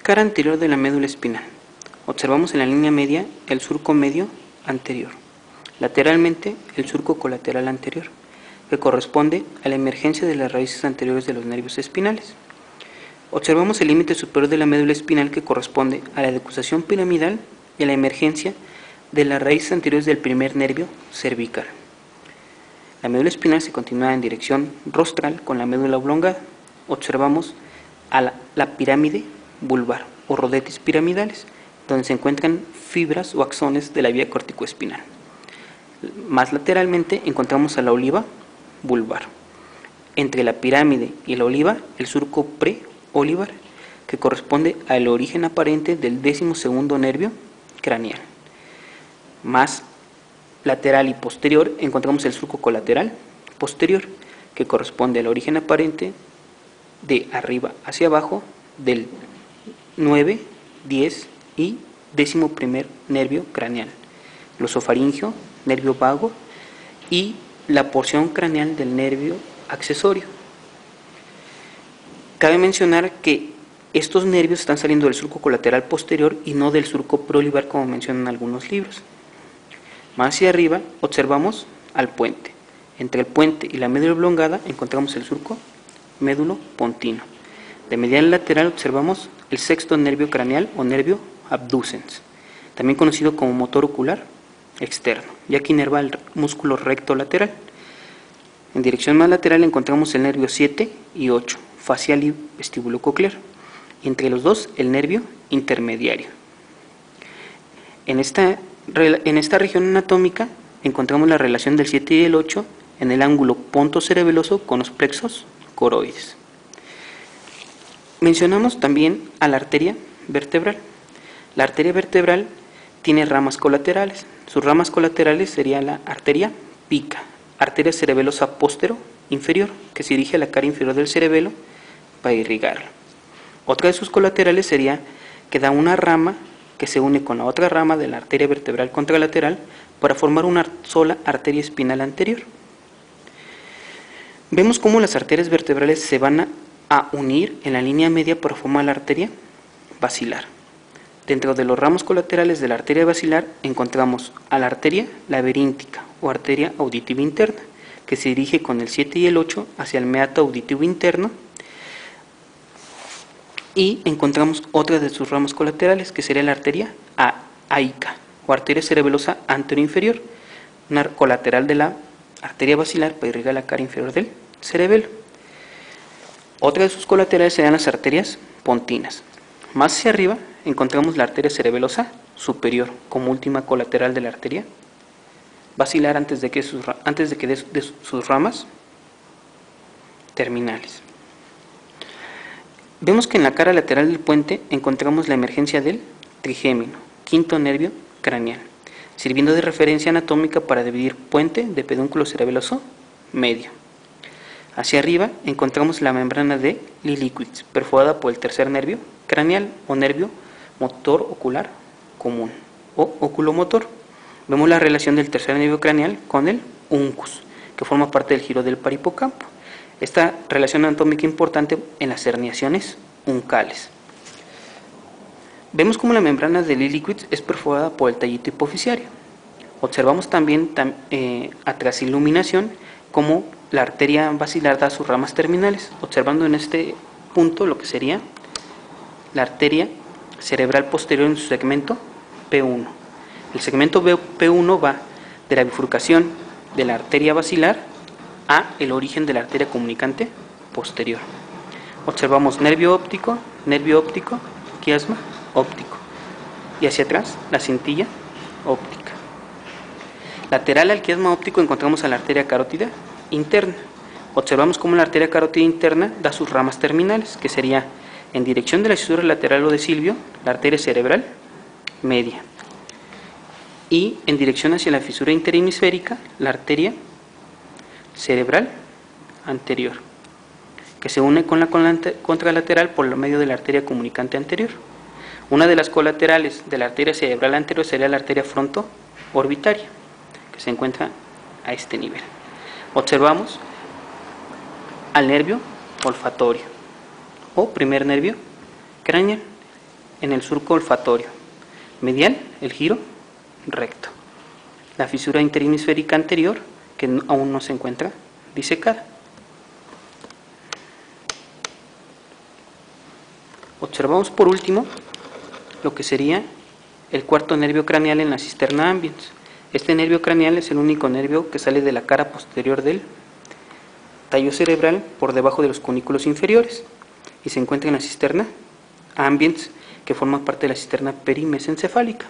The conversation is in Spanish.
Cara anterior de la médula espinal. Observamos en la línea media el surco medio anterior. Lateralmente el surco colateral anterior, que corresponde a la emergencia de las raíces anteriores de los nervios espinales. Observamos el límite superior de la médula espinal, que corresponde a la decusación piramidal y a la emergencia de las raíces anteriores del primer nervio cervical. La médula espinal se continúa en dirección rostral con la médula oblongada. Observamos a la pirámide vulvar o rodetes piramidales, donde se encuentran fibras o axones de la vía corticoespinal. Más lateralmente encontramos a la oliva vulvar. Entre la pirámide y la oliva, el surco preolivar, que corresponde al origen aparente del 12º nervio craneal. Más lateral y posterior encontramos el surco colateral posterior, que corresponde al origen aparente de arriba hacia abajo del 9, 10 y 11º nervio craneal, glosofaringio, nervio vago y la porción craneal del nervio accesorio. Cabe mencionar que estos nervios están saliendo del surco colateral posterior y no del surco preolivar, como mencionan algunos libros. Más hacia arriba observamos al puente. Entre el puente y la médula oblongada encontramos el surco médulo-pontino. De medial lateral observamos el 6º nervio craneal o nervio abducens, también conocido como motor ocular externo, ya que inerva el músculo recto lateral. En dirección más lateral encontramos el nervio 7 y 8, facial y vestibulococlear, y entre los dos el nervio intermediario. En esta región anatómica encontramos la relación del 7 y el 8 en el ángulo pontocerebeloso con los plexos coroides. Mencionamos también a la arteria vertebral. La arteria vertebral tiene ramas colaterales. Sus ramas colaterales sería la arteria pica, arteria cerebelosa póstero inferior, que se dirige a la cara inferior del cerebelo para irrigarlo. Otra de sus colaterales sería que da una rama que se une con la otra rama de la arteria vertebral contralateral para formar una sola arteria espinal anterior. Vemos cómo las arterias vertebrales se van a unir en la línea media para formar la arteria basilar. Dentro de los ramos colaterales de la arteria basilar encontramos a la arteria laberíntica o arteria auditiva interna, que se dirige con el 7 y el 8 hacia el meato auditivo interno, y encontramos otra de sus ramos colaterales, que sería la arteria aica o arteria cerebelosa anteroinferior, una colateral de la arteria basilar para irrigar la cara inferior del cerebelo. Otra de sus colaterales serían las arterias pontinas. Más hacia arriba encontramos la arteria cerebelosa superior como última colateral de la arteria basilar antes de que dé sus ramas terminales. Vemos que en la cara lateral del puente encontramos la emergencia del trigémino, 5º nervio craneal, sirviendo de referencia anatómica para dividir puente de pedúnculo cerebeloso medio. Hacia arriba encontramos la membrana de Lillewitz, perforada por el 3er nervio craneal o nervio motor ocular común o oculomotor. Vemos la relación del 3er nervio craneal con el uncus, que forma parte del giro del parihipocampo. Esta relación anatómica importante en las herniaciones uncales. Vemos cómo la membrana de Lillewitz es perforada por el tallito hipofisiario. Observamos también a transiluminación cómo la arteria basilar da sus ramas terminales, observando en este punto lo que sería la arteria cerebral posterior en su segmento P1. El segmento P1 va de la bifurcación de la arteria basilar a el origen de la arteria comunicante posterior. Observamos nervio óptico, quiasma óptico, y hacia atrás la cintilla óptica. Lateral al quiasma óptico encontramos a la arteria carótida interna. Observamos cómo la arteria carótida interna da sus ramas terminales, que sería en dirección de la fisura lateral o de Silvio, la arteria cerebral media, y en dirección hacia la fisura interhemisférica, la arteria cerebral anterior, que se une con la contralateral por medio de la arteria comunicante anterior. Una de las colaterales de la arteria cerebral anterior sería la arteria fronto-orbitaria, que se encuentra a este nivel. Observamos al nervio olfatorio o primer nervio craneal, en el surco olfatorio. Medial, el giro recto. La fisura interhemisférica anterior, que aún no se encuentra disecada. Observamos por último lo que sería el cuarto nervio craneal en la cisterna ambiens. Este nervio craneal es el único nervio que sale de la cara posterior del tallo cerebral por debajo de los cunículos inferiores y se encuentra en la cisterna ambiens, que forma parte de la cisterna perimesencefálica.